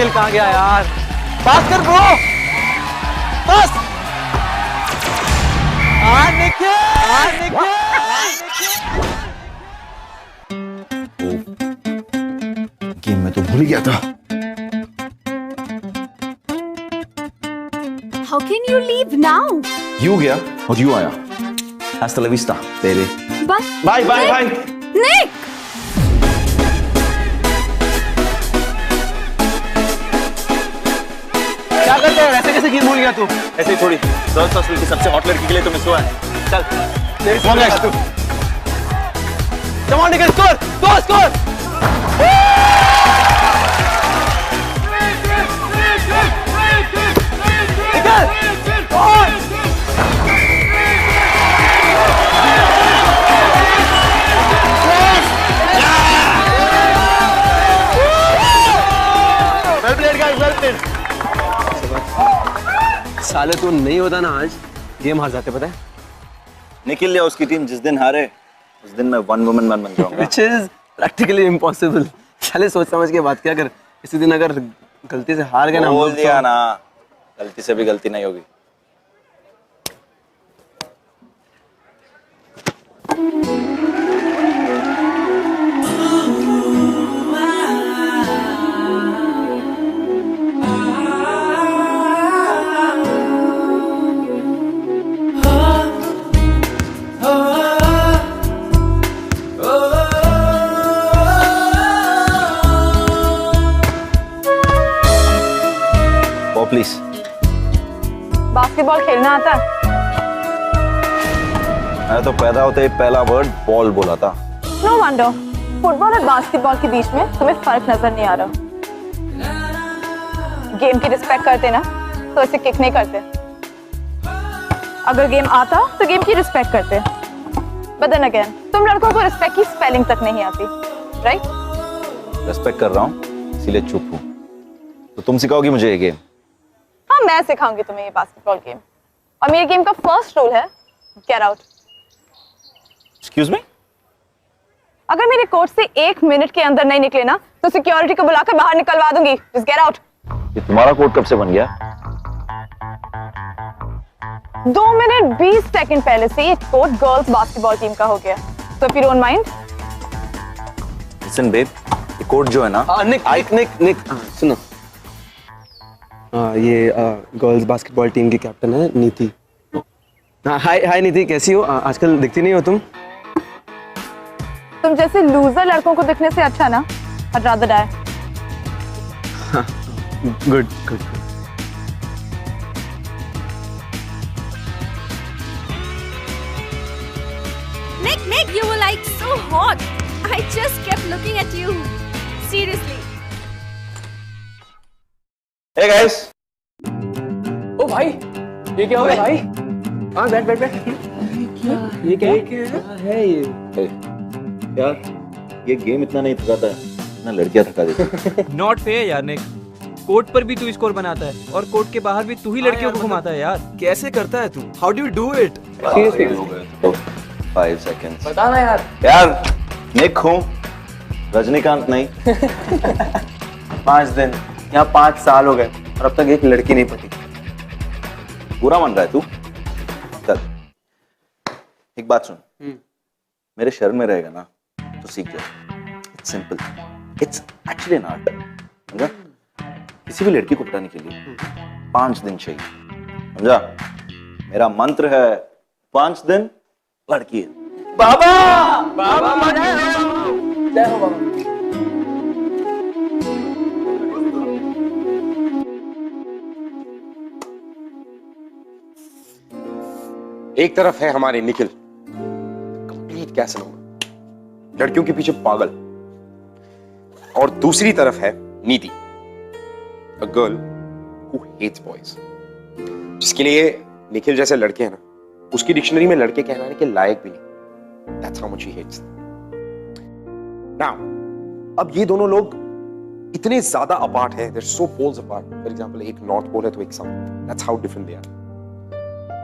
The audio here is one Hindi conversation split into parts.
निखिल कहाँ गया यार? पास कर ब्रो, पास। निखिल। गेम में तो भूल गया था। How can you leave now? You गया और यू आया। Hasta la vista, baby. But Bye. Nick! क्या करते हैं? ऐसे कैसे गेम भूल गया तू? ऐसे ही थोड़ी। गर्ल्स हॉस्टल की सबसे हॉट लड़की के लिए तो मिस हुआ है। चल, तेरी फोन है तू। Come on, Nikhil, score! साले तू नहीं होता ना आज गेम हार जाते, पता है? निखिल या उसकी टीम जिस दिन हारे उस दिन मैं वन वुमन मैन बन जाऊंगा। Which is practically impossible. साले सोच समझ के बात क्या कर। इसी दिन अगर गलती से हार गए ना, बोल दिया ना, गलती से भी गलती नहीं होगी। प्लीज। बास्केटबॉल खेलना आता है? मैं तो पैदा होते ही पहला वर्ड बॉल बोला था। नो वंडर, फुटबॉल और बास्केटबॉल के बीच में तुम्हें फर्क नजर नहीं आ रहा। गेम की रिस्पेक्ट करते ना तो इसे किक नहीं करते। अगर गेम आता तो गेम की रिस्पेक्ट करते। बट देन अगेन, तुम लड़कों को रिस्पेक्ट की स्पेलिंग तक नहीं आती, राइट? रिस्पेक्ट कर रहा हूँ इसीलिए चुप हूँ। तो तुम सिखाओगी मुझे ये गेम? हाँ, मैं सिखाऊंगी तुम्हें ये बास्केटबॉल गेम। और मेरे गेम का फर्स्ट रूल है गेट आउट। Excuse me? अगर मेरे कोर्ट से 1 मिनट के अंदर नहीं निकले ना तो सिक्योरिटी को बुलाकर बाहर निकलवा दूंगी। Just get out. ये तुम्हारा कोर्ट कब से बन गया? 2 मिनट 20 सेकंड पहले से ये कोर्ट गर्ल्स बास्केटबॉल टीम का हो गया। तो if you don't mind. Listen babe, ये कोर्ट जो है ना। निक, सुनो। ये गर्ल्स बास्केटबॉल टीम की कैप्टन है नीति। हाय नीति, कैसी हो? आजकल दिखती नहीं हो तुम। तुम जैसे लूजर लड़कों को दिखने से अच्छा ना I'd rather die. Good. Nick, you were like so hot. I just kept looking at you. Seriously. Hey guys. ओ भाई, ये क्या हो रहा है भाई? हाँ, बैठ। ये क्या है ये? यार, ये गेम इतना नहीं थकाता है, इतना लड़कियां थका देती हैं। नॉट फेयर यार निक। कोर्ट पर भी तू स्कोर बनाता है और कोर्ट के बाहर भी तू ही लड़कियों को घुमाता है यार। कैसे करता है तू? How do you do it? तो 5 seconds। बता ना यार। यार, निक हूँ, रजनीकांत नहीं। 5 दिन या 5 साल हो गए और अब तक एक लड़की नहीं पटी। बुरा मान रहा है तू? चल, एक बात सुन। मेरे शहर में रहेगा ना तो सीख जा। It's simple, it's actually an art. समझा? किसी भी लड़की को पटाने के लिए 5 दिन चाहिए। समझा? मेरा मंत्र है 5 दिन लड़की है। बाबा जय हो बाबा। एक तरफ है हमारे निखिल, कंप्लीट कैसनोवा, लड़कियों के पीछे पागल, और दूसरी तरफ है Niti, a girl who hates boys, जिसके लिए निखिल जैसे लड़के हैं ना, उसकी डिक्शनरी में लड़के कहलाने के लायक भी नहीं। That's how much he hates them. Now, अब ये दोनों लोग इतने ज्यादा अपार्ट हैं, they're so poles apart. For example, एक नॉर्थ पोल है तो एक south. That's how different they are.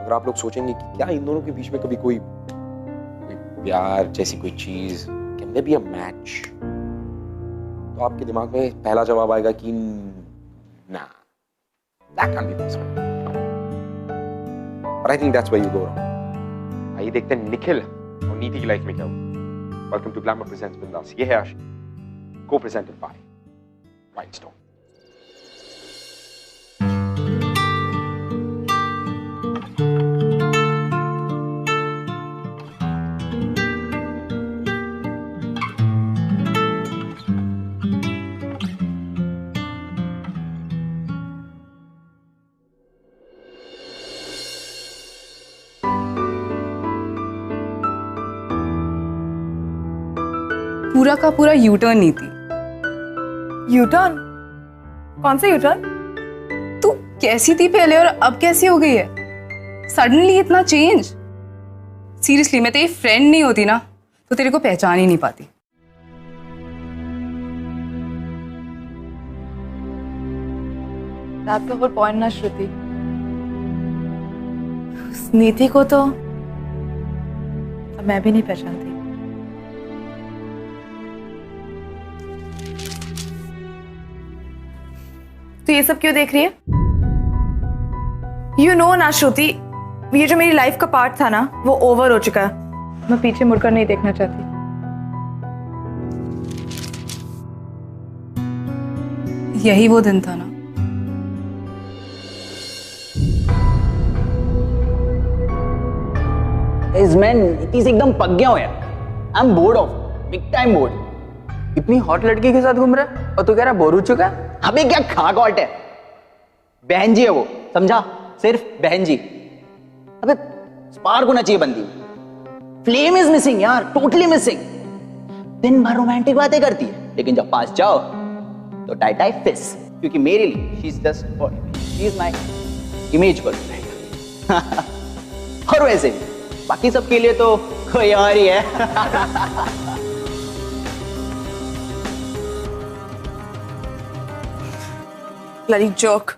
अगर आप लोग सोचेंगे कि क्या इन दोनों के बीच में कभी कोई प्यार जैसी कोई चीज, can there be a match, तो आपके दिमाग में पहला जवाब आएगा कि Nah, that can't be possible. But I think that's where you go wrong. आइए देखते हैं निखिल और नीति की लाइफ में क्या हुआ। Welcome to Glamour Presents Bindas. ये है आशिक, co-presented by Rhinestone. पूरा का पूरा यूटर्न नहीं थी। यूटर्न? कौन सा यूटर्न? तू कैसी थी पहले और अब कैसी हो गई है? सडनली इतना चेंज। सीरियसली मैं तेरी फ्रेंड नहीं होती ना तो तेरे को पहचान ही नहीं पाती। That's the whole point ना श्रुति। नीति को तो अब मैं भी नहीं पहचानती। तो ये सब क्यों देख रही है? You know ना श्रुति, ये जो मेरी लाइफ का पार्ट था ना वो ओवर हो चुका है। मैं पीछे मुड़कर नहीं देखना चाहती। यही वो दिन था ना। इस मैन इतनी एकदम पक गया हो यार। I am board of, big time board. इतनी हॉट लड़की के साथ घूम रहा है और तू कह रहा बोर हो चुका है? अबे क्या खाकॉट है, बहन जी है वो, समझा? सिर्फ बहन जी। अबे स्पार्क होना चाहिए बंदी, फ्लेम इज मिसिंग यार, टोटली मिसिंग। दिन भर रोमांटिक बातें करती है लेकिन जब पास जाओ तो टाई टाई फिस। क्योंकि मेरे लिए she is just for me, she is my image girlfriend. और वैसे बाकी सबके लिए तो कोई और ही है। Bloody jerk.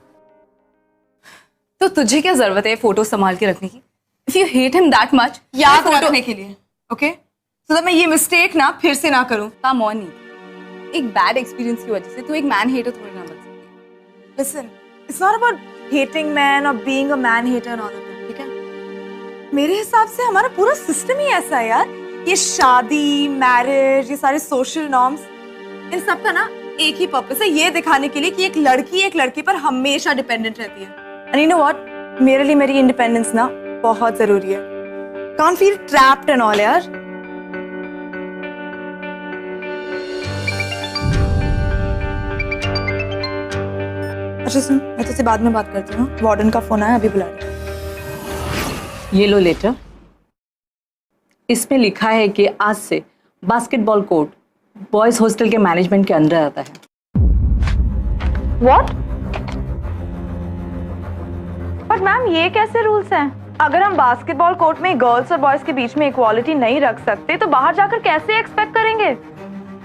तो तुझे क्या जरूरत है फोटो संभाल के रखने की? If you hate him that much, याद फोटो रखने के लिए, ओके? तो मैं ये मिस्टेक ना फिर से ना करूं। काम ऑन नहीं। एक बैड एक्सपीरियंस की वजह से तू एक मैन हेटर थोड़ी ना बन सकती। Listen, it's not about hating men or being a man hater and all of that, ठीक है? मेरे हिसाब से हमारा पूरा सिस्टम ही ऐसा है यार। ये शादी, मैरिज, ये सारे सोशल नॉर्म्स, इन सब का ना एक ही पर्पस है, ये दिखाने के लिए कि एक लड़की पर हमेशा डिपेंडेंट रहती है। And you know what? मेरे लिए मेरी इंडिपेंडेंस ना बहुत जरूरी है। Can't feel trapped and all यार। अच्छा सुन, मैं तुझसे बाद में बात करती हूँ। वार्डन का फोन आया, अभी बुला रही। ये लो लेटर। इसमें लिखा है कि आज से बास्केटबॉल कोर्ट बॉयज हॉस्टल के मैनेजमेंट के अंदर आता है। What? पर मैम ये कैसे रूल्स हैं? अगर हम बास्केटबॉल कोर्ट में गर्ल्स और बॉयज के बीच में इक्वालिटी नहीं रख सकते तो बाहर जाकर कैसे एक्सपेक्ट करेंगे?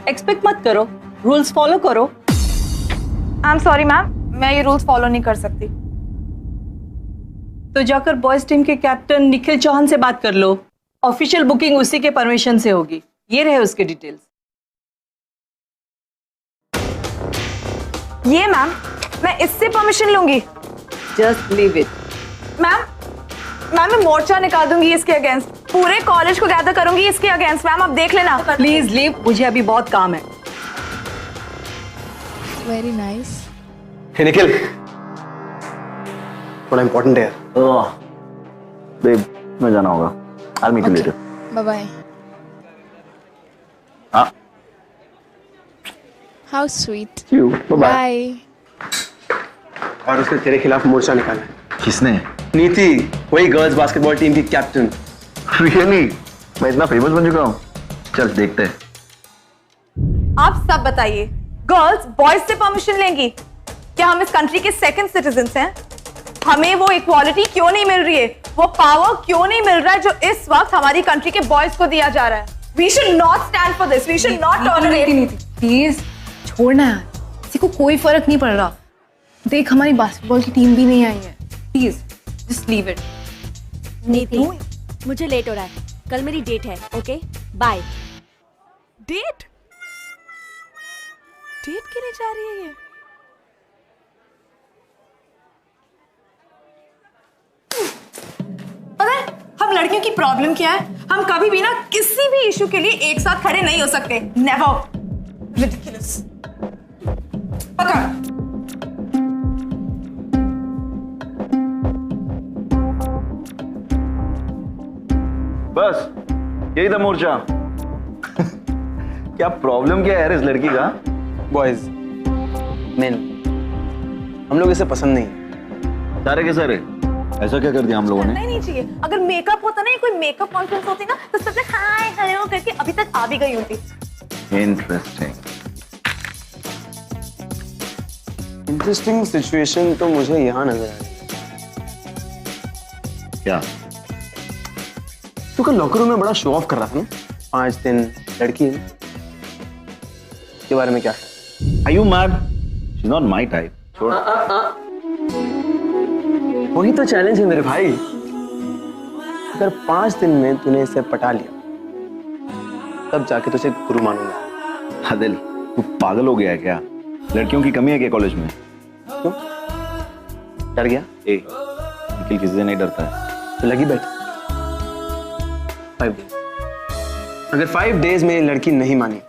एक्सपेक्ट मत करो, रूल्स फॉलो करो। आई एम सॉरी मैम, मैं ये रूल्स फॉलो नहीं कर सकती। तो जाकर बॉयज टीम के कैप्टन निखिल चौहान से बात कर लो। ऑफिशियल बुकिंग उसी के परमिशन से होगी। ये रहे उसके डिटेल्स। ये मैम, मैं इससे परमिशन लूंगी? Just leave it. मैम मैं मोर्चा निकाल दूंगी इसके अगेंस्ट, पूरे कॉलेज को गैदर करूंगी इसके अगेंस्ट। मैम आप देख लेना। प्लीज लीव, मुझे अभी बहुत काम है। Very nice. Hey Nikhil, थोड़ा इम्पोर्टेंट है। ओह बेब, मैं जाना होगा। I'll meet you later. Bye bye. हाँ, How sweet. see you. Bye bye. Bye. और उसने तेरे खिलाफ मोर्चा निकाला है। किसने? नीति, वही गर्ल्स बास्केटबॉल टीम की कैप्टन। Really? मैं इतना फेमस बन चुका हूँ? चल देखते हैं। आप सब बताइए, गर्ल्स बॉयज से परमिशन लेंगी? क्या हम इस कंट्री के सेकंड सिटीजन्स हैं? हमें वो इक्वालिटी क्यों नहीं मिल रही है, वो पावर क्यों नहीं मिल रहा है जो इस वक्त हमारी कंट्री के बॉयज को दिया जा रहा है? We should not stand for this. We should not tolerate. Please छोड़ना यार, किसी को कोई फर्क नहीं पड़ रहा। देख हमारी बास्केटबॉल की टीम भी नहीं आई है। Please just leave it. नीति, मुझे लेट हो रहा है, कल मेरी डेट है। Okay bye. डेट? डेट के लिए जा रही है ये? लड़कियों की प्रॉब्लम क्या है? हम कभी भी ना किसी भी इशू के लिए एक साथ खड़े नहीं हो सकते। नेवर। रिडिकुलस। पकड़। बस यही था मोर्चा। क्या प्रॉब्लम क्या है यार इस लड़की का? बॉयज, मेन, हम लोग इसे पसंद नहीं। सारे के सारे ऐसा क्या कर दिया हम लोगों ने? नहीं चाहिए। अगर मेकअप होता ना, कोई मेकअप कॉन्फ्रेंस होती ना, तो सबने हाय हेलो करके अभी तक आ भी गई होती। इंटरेस्टिंग सिचुएशन तो मुझे यहाँ नजर आ रही क्या? है। तू कल लॉकर रूम में बड़ा शो ऑफ कर रहा था ना, 5 दिन लड़की के बारे में क्या? Are you mad? She's not my type. छोड़। वही तो चैलेंज है मेरे भाई। अगर 5 दिन में तूने इसे पटा लिया, तब जाके तुझे गुरु मानूंगा। आदिल, तू पागल हो गया है क्या? लड़कियों की कमी है क्या कॉलेज में? क्यों? डर गया? निखिल किसी से नहीं डरता है। तो लगी बैठ। 5 डेज। अगर 5 डेज में लड़की नहीं मानी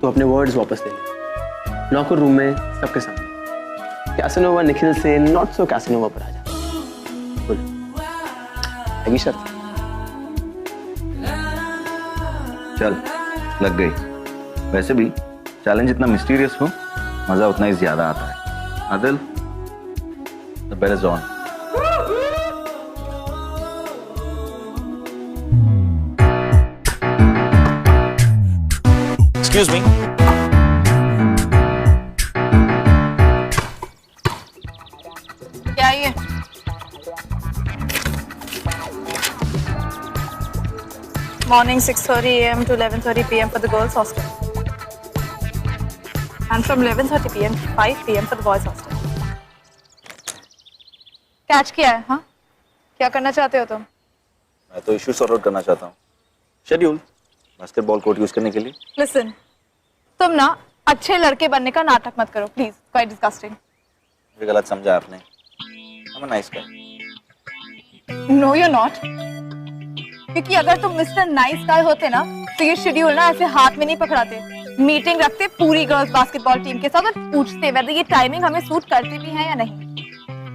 तो अपने वर्ड्स वापस ले ले। लॉकर रूम में सबके सामने कैसेनोवा निखिल से नॉट सो कैसेनोवा पर आ जा। बोल, लगी शर्त? चल, लग गई। वैसे भी चैलेंज इतना मिस्टीरियस हो, मजा उतना ही ज्यादा आता है। Adil, the bet is on. Excuse me. क्या ये? Morning 6:30 a.m. to 11:30 p.m. for the girls' hostel. And from 11:30 p.m. to 5 p.m. for the boys' hostel. Catch किया है? हाँ? क्या करना चाहते हो तुम? मैं तो इशू सॉर्ट आउट करना चाहता हूँ। शेड्यूल बास्केटबॉल कोर्ट यूज करने के लिए। Listen, तुम ना अच्छे लड़के बनने का नाटक मत करो, प्लीज। Quite disgusting. मुझे गलत समझा आपने। I'm a nice guy. No, you're not. क्योंकि अगर तुम मिस्टर नाइस गाय होते ना, तो ये शेड्यूल ना ऐसे हाथ में नहीं पकड़ाते। मीटिंग रखते पूरी गर्ल्स बास्केटबॉल टीम के साथ और पूछते वैसे ये टाइमिंग हमें सूट करती भी है या नहीं।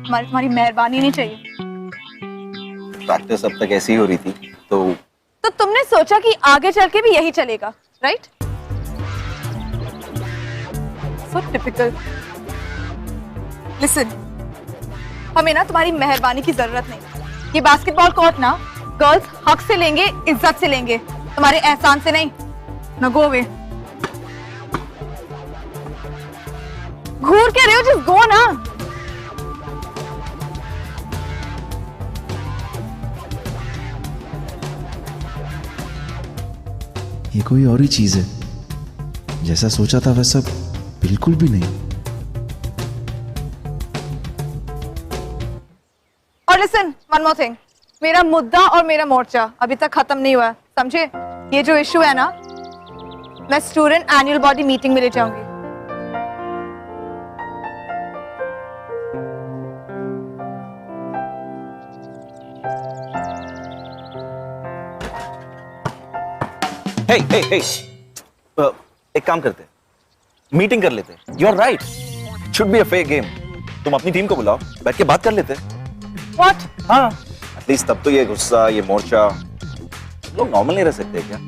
तुम्हारी मेहरबानी नहीं चाहिए। प्रैक्टिस अब तक ऐसी ही हो रही थी, तो तुमने सोचा कि आगे चल के भी यही चलेगा, राइट? So typical. Listen, हमें ना तुम्हारी मेहरबानी की जरूरत नहीं। ये बास्केटबॉल कोर्ट ना गर्ल्स हक से लेंगे, इज्जत से लेंगे, तुम्हारे एहसान से नहीं। ना गो अवे। घूर के रहे हो, जस्ट गो ना। ये कोई और ही चीज है, जैसा सोचा था वैसा बिल्कुल भी नहीं। और लिसन, वन मोर थिंग, मेरा मुद्दा और मेरा मोर्चा अभी तक खत्म नहीं हुआ, समझे? ये जो इशू है ना, मैं स्टूडेंट एनुअल बॉडी मीटिंग में ले जाऊंगी। hey, एक काम करते हैं, मीटिंग कर लेते हैं। You are right, should be a fair game. तुम अपनी टीम को बुलाओ, बैठ के बात कर लेते हैं। What? हाँ, एटलीस्ट तब तो ये गुस्सा, ये मोर्चा, लोग नॉर्मल नहीं रह सकते क्या?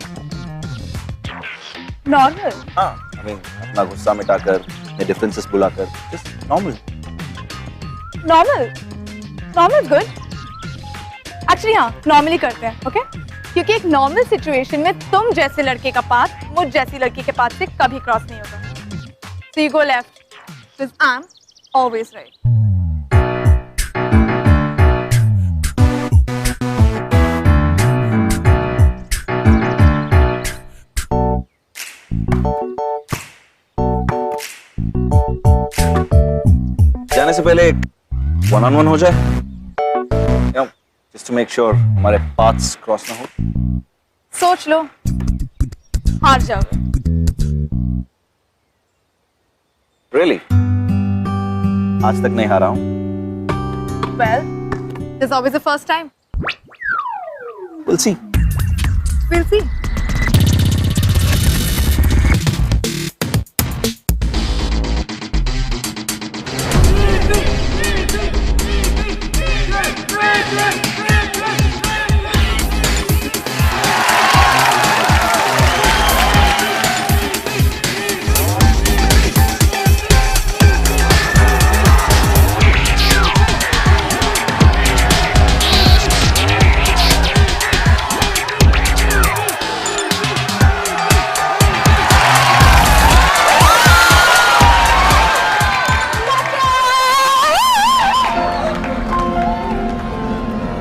नॉर्मल? हाँ, I mean, अपना गुस्सा मिटाकर, अपने डिफरेंसेस बुलाकर, just normal. Normal? Normal is good. Actually हाँ, नॉर्मली करते हैं, ओके? क्योंकि एक नॉर्मल सिचुएशन में तुम जैसे लड़के का पाथ मुझ जैसी लड़की के पाथ से कभी क्रॉस नहीं होगा। So you go left, because I'm always right. जाने से पहले वन ऑन वन हो जाए, जस्ट टू मेक श्योर हमारे पाथ्स क्रॉस ना हो। सोच लो, हार जाओगे। Really? आज तक नहीं हारा हूं। Well, there's always a first time. We'll see. We'll see.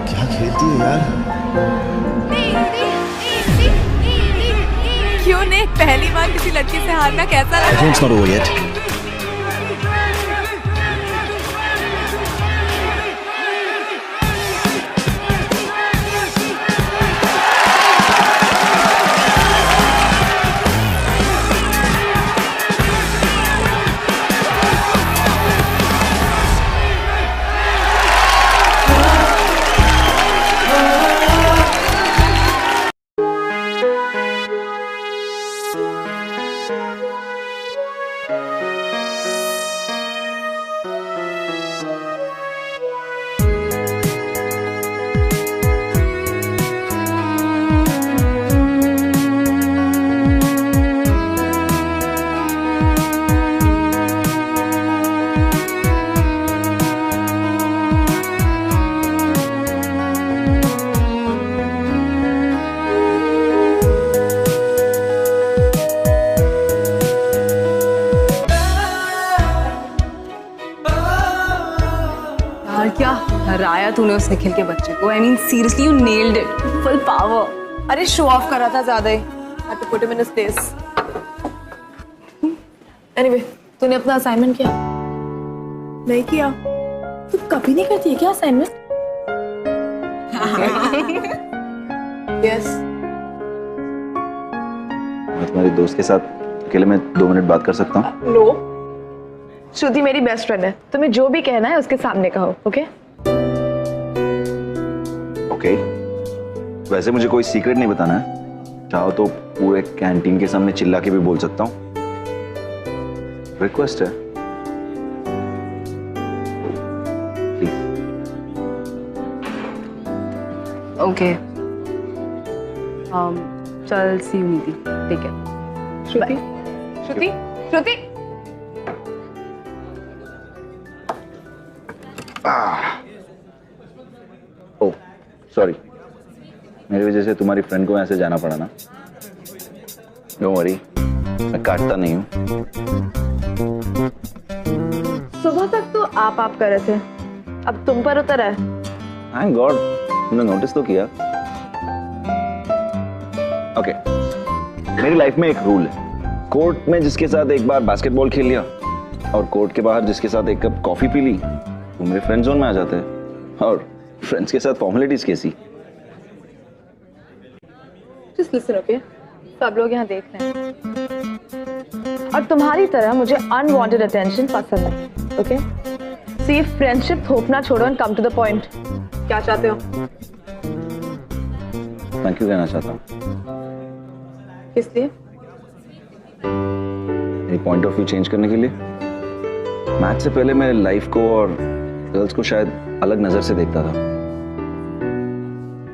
क्या खेलती है यार? क्यों निक, पहली बार किसी लड़की से हारना कैसा लगा? It's not over yet. यार क्या हराया तूने उस निखिल के बच्चे को। I mean seriously you nailed it, full power. अरे शो ऑफ कर रहा था ज्यादा ही। I had to put him in his place. Anyway, तूने अपना असाइनमेंट किया? नहीं किया। तू कभी नहीं करती है क्या असाइनमेंट? Yes. मैं तुम्हारी दोस्त के साथ अकेले में 2 मिनट बात कर सकता हूँ? No. श्रुति मेरी बेस्ट फ्रेंड है। तुम्हें जो भी कहना है उसके सामने कहो, ओके? ओके। वैसे मुझे कोई सीक्रेट नहीं बताना है। चाहो तो पूरे कैंटीन के सामने चिल्ला के भी बोल सकता हूँ। रिक्वेस्ट है। प्लीज। ओके चल सी यू नीति, ठीक है। श्रुति, श्रुति, श्रुति। ओह सॉरी, मेरी वजह से तुम्हारी फ्रेंड को ऐसे जाना पड़ा ना। डोंट वरी, मैं काटता नहीं हूँ। सुबह तक तो आप कर रहे थे, अब तुम पर उतर है। थैंक गॉड, तुमने नोटिस तो किया। ओके, मेरी लाइफ में एक रूल है। कोर्ट में जिसके साथ एक बार बास्केटबॉल खेल लिया और कोर्ट के बाहर जिसके साथ एक कप कॉफी पी ली, वो मेरे फ्रेंड जोन में आ जाते हैं। और फ्रेंड्स के साथ फॉर्मेलिटीज कैसी? Just listen, okay? सब लोग यहाँ देख रहे हैं और तुम्हारी तरह मुझे अनवांटेड अटेंशन पसंद है, ओके? So ये फ्रेंडशिप थोपना छोड़ो and come to the point. क्या चाहते हो? थैंक यू कहना चाहता हूँ। किस लिए? मेरी पॉइंट ऑफ व्यू चेंज करने के लिए। मैच से पहले मैं लाइफ को और गर्ल्स को शायद अलग नजर से देखता था,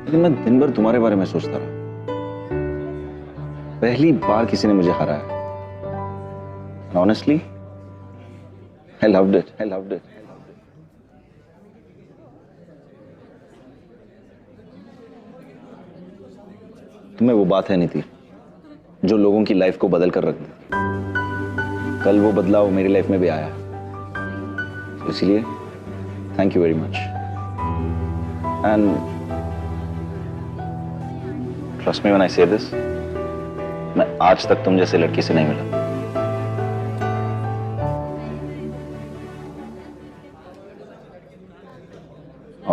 लेकिन मैं दिन भर तुम्हारे बारे में सोचता रहा। पहली बार किसी ने मुझे हराया। Honestly, I loved it. I loved it. तुम्हें वो बात है नीति जो लोगों की लाइफ को बदल कर रख दी। कल वो बदलाव मेरी लाइफ में भी आया, तो इसलिए thank you very much. And trust me when I से दिस, मैं आज तक तुम जैसे लड़की से नहीं मिला।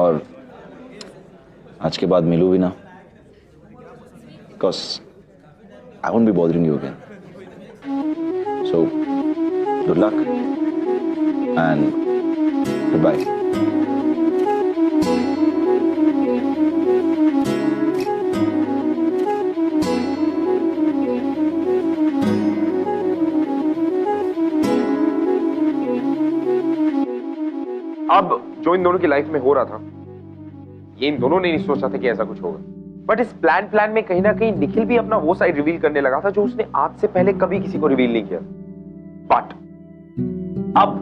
और आज के बाद मिलूं भी ना, because I won't be bothering you again. So, good luck and goodbye. जो इन दोनों की लाइफ में हो रहा था, ये इन दोनों ने नहीं सोचा था कि ऐसा कुछ होगा। बट इस प्लान में कहीं ना कहीं निखिल भी अपना वो साइड रिवील करने लगा था जो उसने आज से पहले कभी किसी को रिवील नहीं किया। बट अब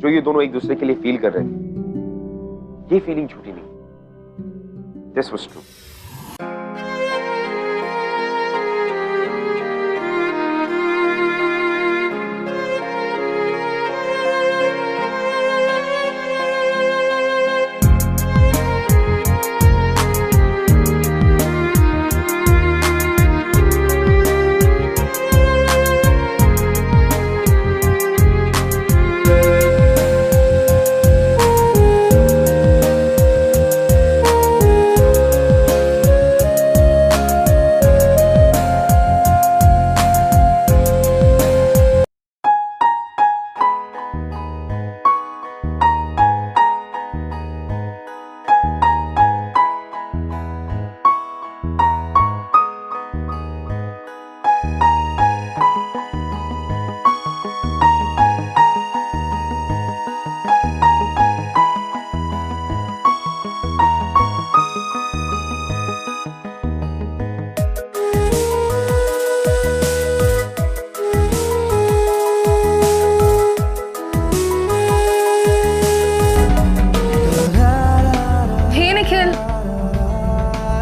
जो ये दोनों एक दूसरे के लिए फील कर रहे थे, ये फीलिंग झूठी नहीं, दिस वाज ट्रू।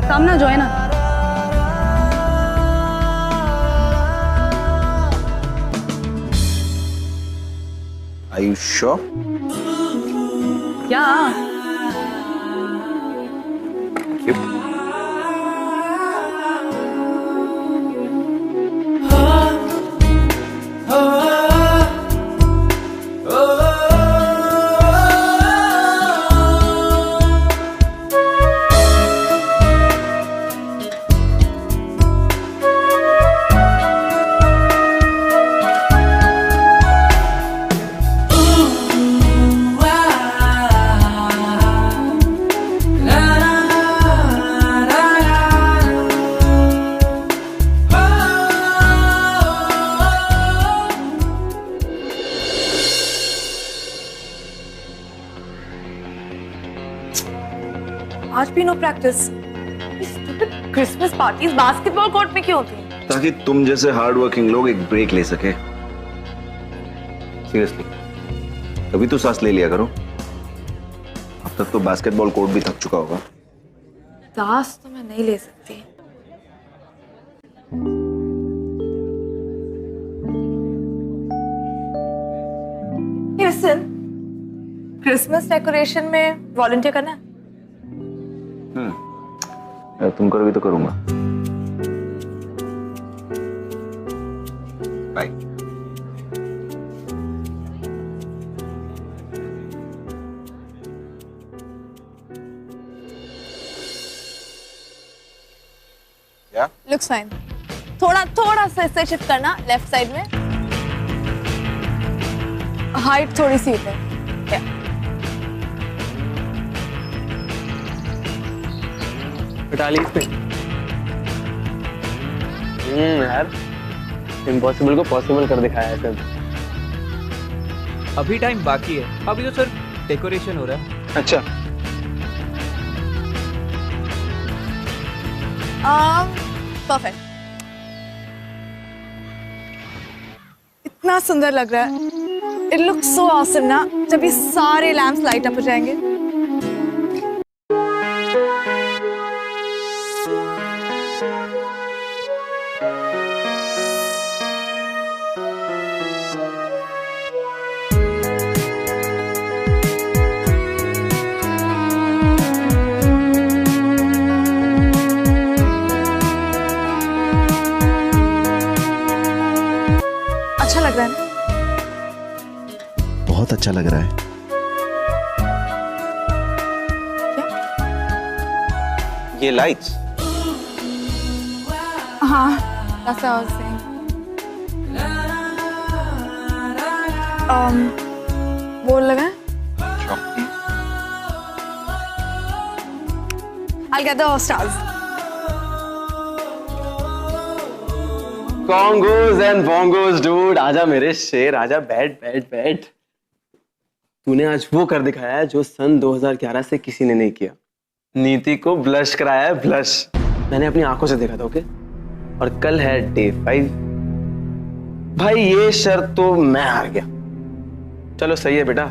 सामना जो है ना, Are you sure? क्या आज भी know practice? Christmas parties basketball court में क्यों होती है? ताकि तुम जैसे हार्ड वर्किंग लोग एक ब्रेक ले सके। सीरियसली, कभी तो सांस ले लिया करो। अब तक तो बास्केटबॉल कोर्ट भी थक चुका होगा। सांस तो मैं नहीं ले सकती। लिसन, क्रिसमस डेकोरेशन में वॉलंटियर करना है? यार तुम करोगी तो करूंगा। बाय। क्या? Looks fine. थोड़ा सा इससे शिफ्ट करना लेफ्ट साइड में। हाइट थोड़ी सी है। यार इम्पॉसिबल को पॉसिबल कर दिखाया है सब। अभी टाइम बाकी है, अभी तो सिर्फ डेकोरेशन हो रहा है। अच्छा, परफेक्ट। इतना सुंदर लग रहा है। इट लुक्स सो ऑसम ना, जब ये सारे लैंप्स लाइट अप हो जाएंगे। अच्छा लग रहा है ना? बहुत अच्छा लग रहा है। ये लाइट्स? हाँ, that's what I was saying. बोल लगा? I'll get the stars. Congos and bongos, dude. आजा मेरे शेर, आजा, बैठ बैठ बैठ। तूने आज वो कर दिखाया है जो सन 2011 से किसी ने नहीं किया। नीति को ब्लश कराया है, ब्लश। मैंने अपनी आंखों से देखा था, ओके। और कल है डे 5। भाई ये शर्त तो मैं हार गया। चलो सही है बेटा,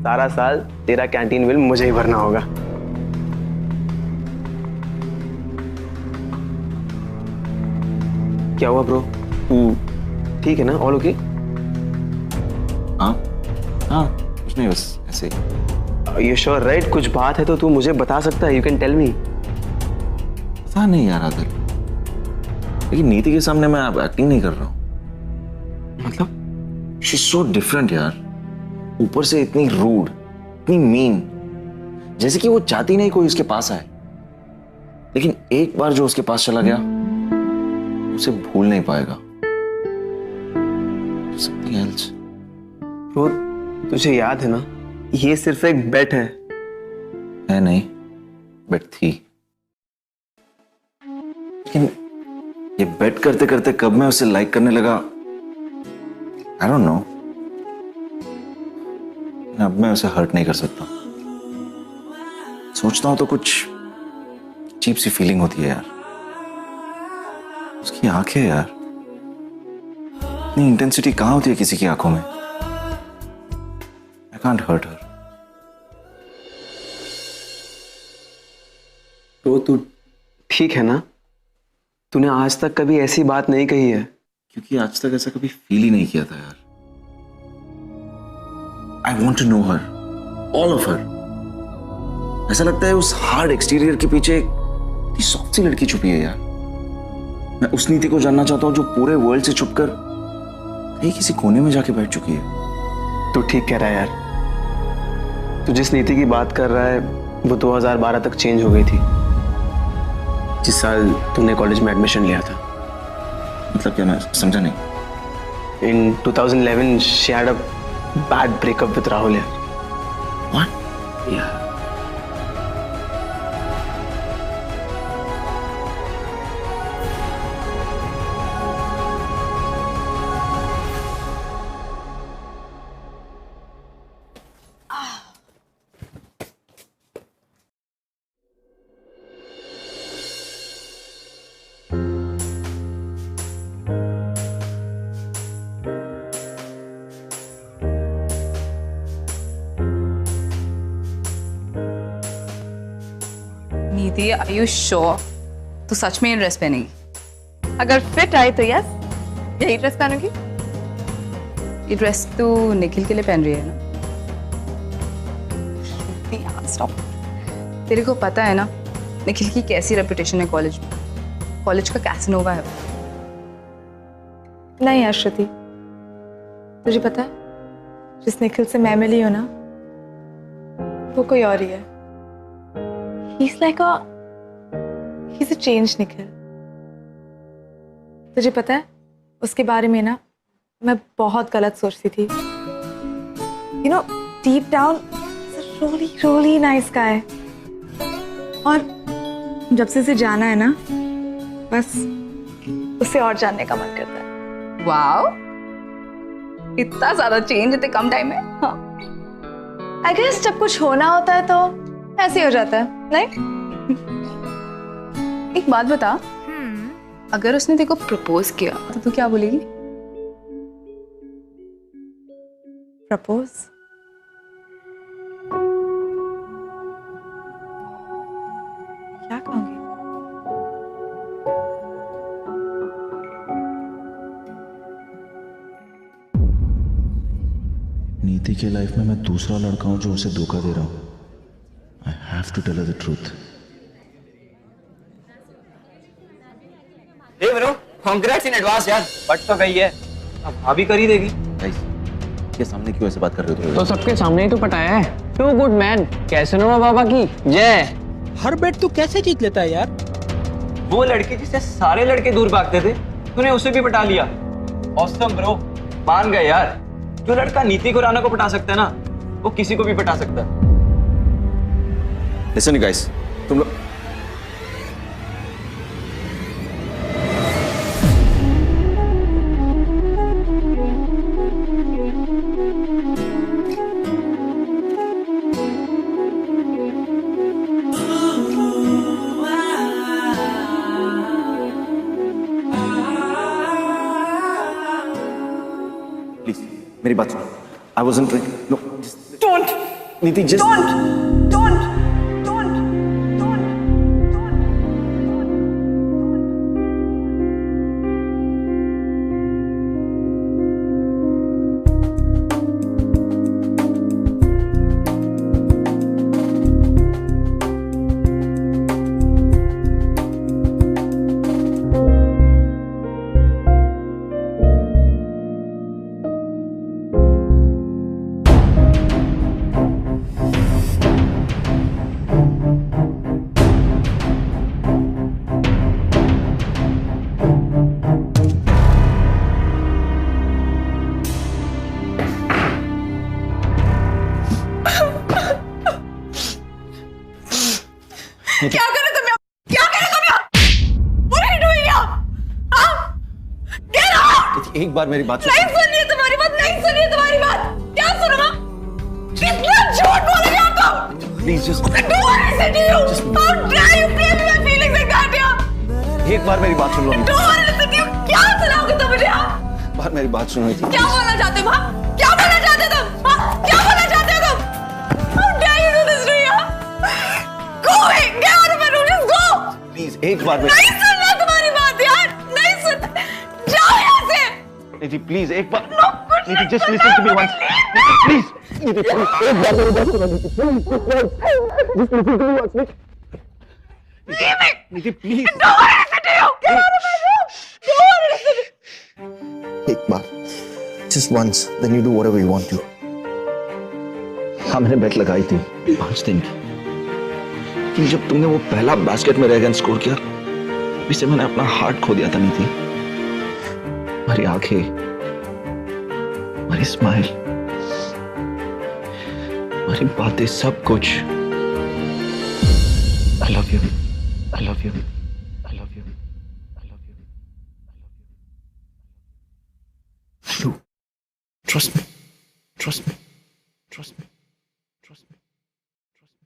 सारा साल तेरा कैंटीन बिल मुझे ही भरना होगा। क्या हुआ ब्रो, तू ठीक है ना? All okay? हाँ हाँ, कुछ नहीं, बस ऐसे ही। You sure right? कुछ बात है तो तू मुझे बता सकता है, यू कैन टेल मी। पता नहीं यार आदिल, लेकिन नीति के सामने मैं अब एक्टिंग नहीं कर रहा हूँ। मतलब शी इज सो डिफरेंट यार, ऊपर से इतनी रूड, इतनी मीन, जैसे कि वो चाहती नहीं कोई उसके पास आए। लेकिन एक बार जो उसके पास चला गया उसे भूल नहीं पाएगा। Something else. ब्रो तुझे याद है ना, ये सिर्फ एक बेट है। है नहीं, बेट थी। लेकिन ये बेट करते करते कब मैं उसे लाइक करने लगा, आई डोंट नो। अब मैं उसे हर्ट नहीं कर सकता। सोचता हूं तो कुछ अजीब सी फीलिंग होती है यार। उसकी आंखें यार, इतनी इंटेंसिटी कहां होती है किसी की आंखों में। I can't hurt her. तो तू ठीक है ना? तूने आज तक कभी ऐसी बात नहीं कही है। क्योंकि आज तक ऐसा कभी फील ही नहीं किया था यार। I want to know her, all of her. ऐसा लगता है उस हार्ड एक्सटीरियर के पीछे एक सॉफ्ट सी लड़की छुपी है यार। मैं उस नीति को जानना चाहता हूं जो पूरे वर्ल्ड से छुपकर कहीं किसी कोने में जाके बैठ चुकी है। तू ठीक कह रहा है यार। तू जिस नीति की बात कर रहा है वो 2012 तक चेंज हो गई थी, जिस साल तूने कॉलेज में एडमिशन लिया था। मतलब क्या, मैं समझा नहीं। In 2011 she had a bad breakup with Rahul यार। What? Yeah. नीति, आर यू श्योर तू सच में ये ड्रेस पहनेगी? अगर फिट आई तो यस, यही ड्रेस पहनूंगी। ये ड्रेस तू निखिल के लिए पहन रही है ना? स्टॉप। तेरे को पता है ना निखिल की कैसी रेपुटेशन है कॉलेज में? कॉलेज का कैसनोवा है वो। नहीं यार श्रुति, तुझे पता है जिस निखिल से मैं मिली हूं ना, वो कोई और ही है। He's a changed Nikhil. तुझे पता है उसके बारे में ना मैं बहुत गलत सोचती थी। You know, deep down, he's a really, really nice guy। और जब से इसे जाना है ना, बस उसे और जानने का मन करता है। वाओ, इतना ज्यादा चेंज इतने कम टाइम में। हाँ। I guess जब कुछ होना होता है तो ऐसे ही हो जाता है, नहीं? एक बात बता, अगर उसने तेरे को प्रपोज किया तो तू क्या बोलेगी? प्रपोज? क्या कहूंगी? नीति के लाइफ में मैं दूसरा लड़का हूं जो उसे धोखा दे रहा हूं। I have to tell her the truth. Hey bro, congrats in advance यार। बट तो गई है, अब भाभी कर ही देगी। गाइस, ये सामने क्यों ऐसे बात कर रहे हो? तो सबके सामने ही तो पटाया है। टू गुड मैन, कैसनोवा बाबा की जय। हर बेट तू कैसे जीत लेता है यार? वो लड़की जिससे सारे लड़के दूर भागते थे, तूने उसे भी पटा लिया। ऑसम ब्रो, मान गए यार। जो लड़का नीति को राणा को पटा सकता है ना, वो किसी को भी पटा सकता है। Listen guys, तुम लोग मेरी बात सुनो। I wasn't trying. No. Don't. नीति, just. Don't. क्या करे तुम यहाँ? क्या करे तुम यहाँ? What are you doing here? हाँ? Get out! एक बार मेरी बात सुनो। नहीं सुन रही है तुम्हारी बात, नहीं सुन रही है तुम्हारी बात। क्या सुनो माँ? कितना झूठ बोल रही हो तुम? Please just. I don't want to listen to you. How dare you play with my feelings like that यार? एक बार मेरी बात सुन लो। I don't want to listen to you. क्या सुनाओगे तुम मुझे हाँ? बार मेरी बात सुनो नीति। क्या बोलना चाहते हो हाँ? क्या बोलना चाहते हो तुम हाँ? क्या बोलना चाहते हो तुम? How dare you do this to me हाँ? Go away, get out of my room, just go. Please एक बार मेरी। नहीं सुनना तुम्हारी बात यार, नहीं सुन। जाओ यहाँ से। नीति प्लीज एक बार। नीति just listen to me once. नीति please. नीति please एक बार मेरी बात सुनो नीति please. Just listen to me once. नीति please. Don't want to listen to you. Get out of my room. Don't want to listen to you. एक बार just once then you do whatever you want to. हाँ मैंने बेट लगाई थी 5 दिन की, लेकिन जब तुमने वो पहला बास्केट में रेगन स्कोर किया इससे मैंने अपना हार्ट खो दिया था नीति। हमारी आंखें, हमारी स्माइल, हमारी बातें, सब कुछ। I love you. I love you. I love you. I love you. I do. Trust me. Trust me. Trust me. Trust me. Trust me.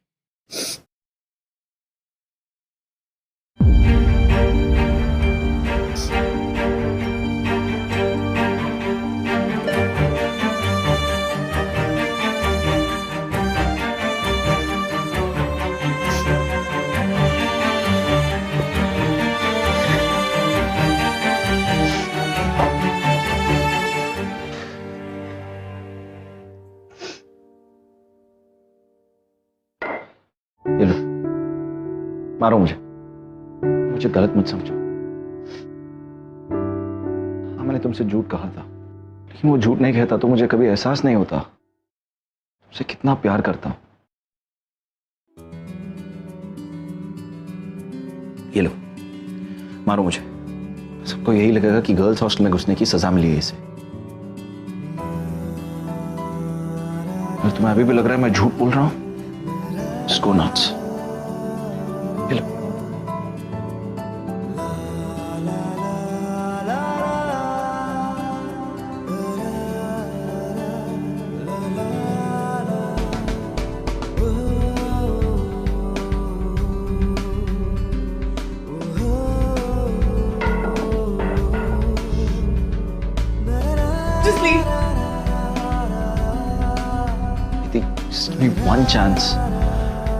ये लो, मारो मुझे गलत मत समझो। हाँ मैंने तुमसे झूठ कहा था, लेकिन वो झूठ नहीं कहता तो मुझे कभी एहसास नहीं होता तुमसे कितना प्यार करता हूं। ये लो, मारो मुझे। सबको यही लगेगा कि गर्ल्स हॉस्टल में घुसने की सजा मिली है इसे। अगर तुम्हें अभी भी लग रहा है मैं झूठ बोल रहा हूं, just go nuts. ये लो। Just leave. Just give me one chance.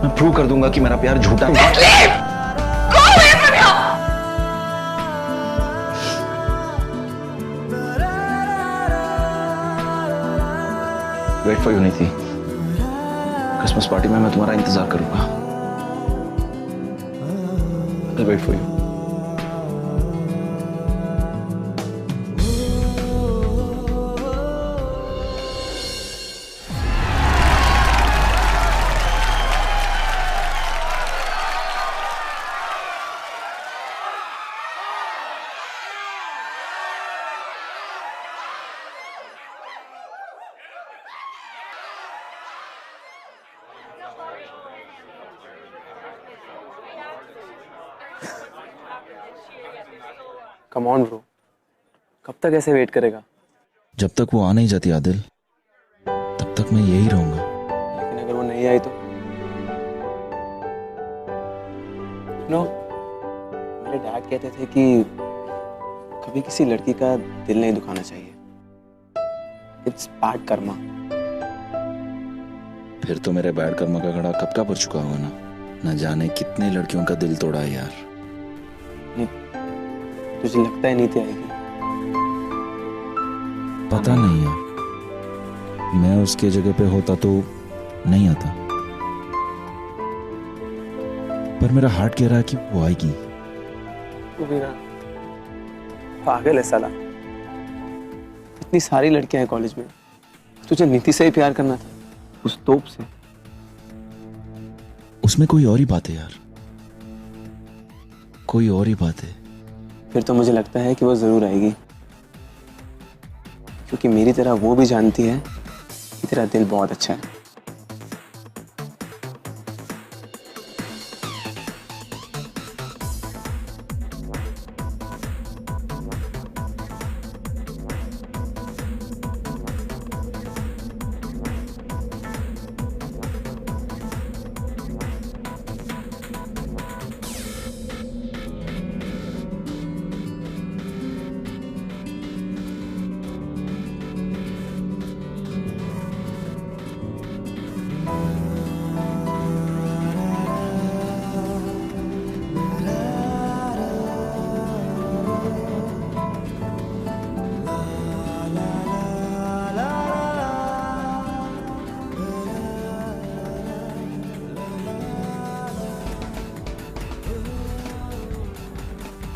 मैं प्रूव कर दूंगा कि मेरा प्यार झूठा नहीं। Just leave. Go away from here. Wait for you, नीति। क्रिसमस पार्टी में मैं तुम्हारा इंतजार करूंगा। I'll wait for you. Come on bro, कब तक ऐसे वेट करेगा? जब तक वो आ नहीं जाती आदिल, तब तक मैं यही रहूंगा। लेकिन अगर वो नहीं आई तो? नो, मेरे डैड कहते थे कि कभी किसी लड़की का दिल नहीं दुखाना चाहिए। It's bad Karma. फिर तो मेरे बैड कर्मा का घड़ा कब का भर चुका होगा ना। न जाने कितने लड़कियों का दिल तोड़ा है यार। तुझे लगता है नीति आएगी? पता नहीं यार, मैं उसके जगह पे होता तो नहीं आता, पर मेरा हार्ट कह रहा है कि वो आएगी। तू भी ना पागल है साला। इतनी सारी लड़कियां हैं कॉलेज में, तुझे नीति से ही प्यार करना था, उस तोप से। उसमें कोई और ही बात है यार, कोई और ही बात है। फिर तो मुझे लगता है कि वो जरूर आएगी, क्योंकि मेरी तरह वो भी जानती है कि तेरा दिल बहुत अच्छा है।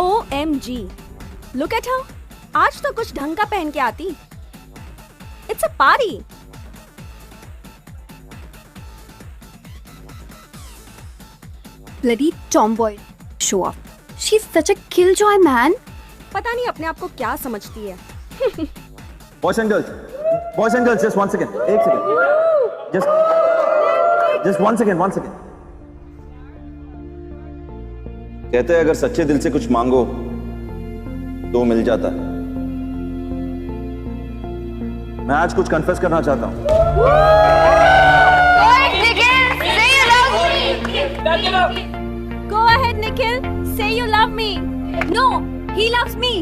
OMG, look at her. आज तो कुछ ढंग का पहन के आती। It's a party. Bloody tomboy, show off. She's such a killjoy, man. पता नहीं अपने आप को क्या समझती है। Boys and girls, just 1 second. एक second. Just 1 second. कहते हैं अगर सच्चे दिल से कुछ मांगो तो मिल जाता है। मैं आज कुछ कन्फेस करना चाहता हूं। Go ahead, Nikhil. Say you love me. No, he loves me.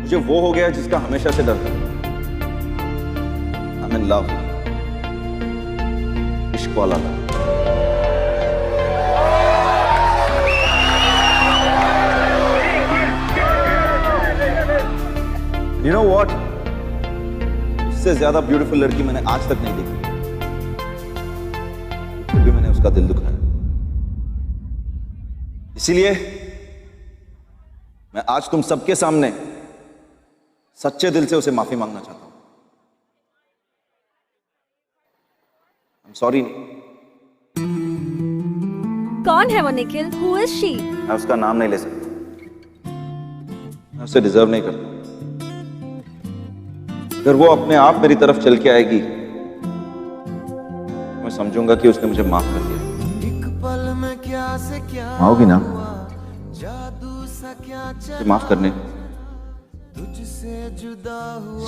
मुझे वो हो गया जिसका हमेशा से डर था। I'm in love. इश्क वाला था। You know what? इससे ज्यादा ब्यूटीफुल लड़की मैंने आज तक नहीं देखी, फिर भी मैंने उसका दिल दुखाया। इसीलिए मैं आज तुम सबके सामने सच्चे दिल से उसे माफी मांगना चाहता हूं। I'm sorry। कौन है वो निखिल? Who is she? मैं उसका नाम नहीं ले सकता, मैं उसे डिजर्व नहीं करता। अगर वो अपने आप मेरी तरफ चल के आएगी, मैं समझूंगा कि उसने मुझे माफ कर दिया। आओगी ना मुझे माफ करने?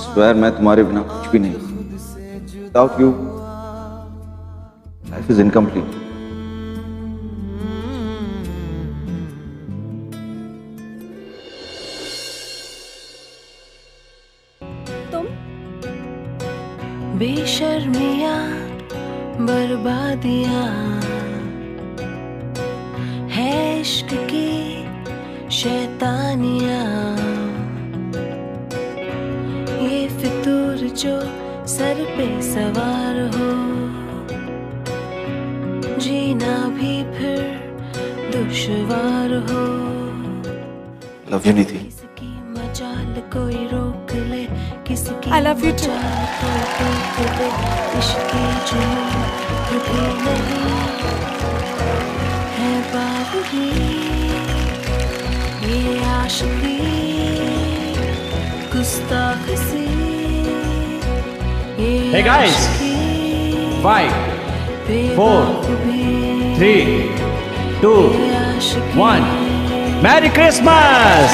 स्वेयर मैं तुम्हारे बिना कुछ भी नहीं। Without you, life is incomplete. बेशर्मियां बर्बादियां है इश्क की शैतानियां, ये फितूर जो सर पे सवार हो, जीना भी फिर दुश्वार हो। लव यू नीति। किसकी मजाल कोई रोक ले, किसकी I love you too. इश्क़ जुनून भी नहीं है बाबरी, ये आशिकी गुस्ताख सी। Hey guys, 5, 4, 3, 2, 1. Merry Christmas!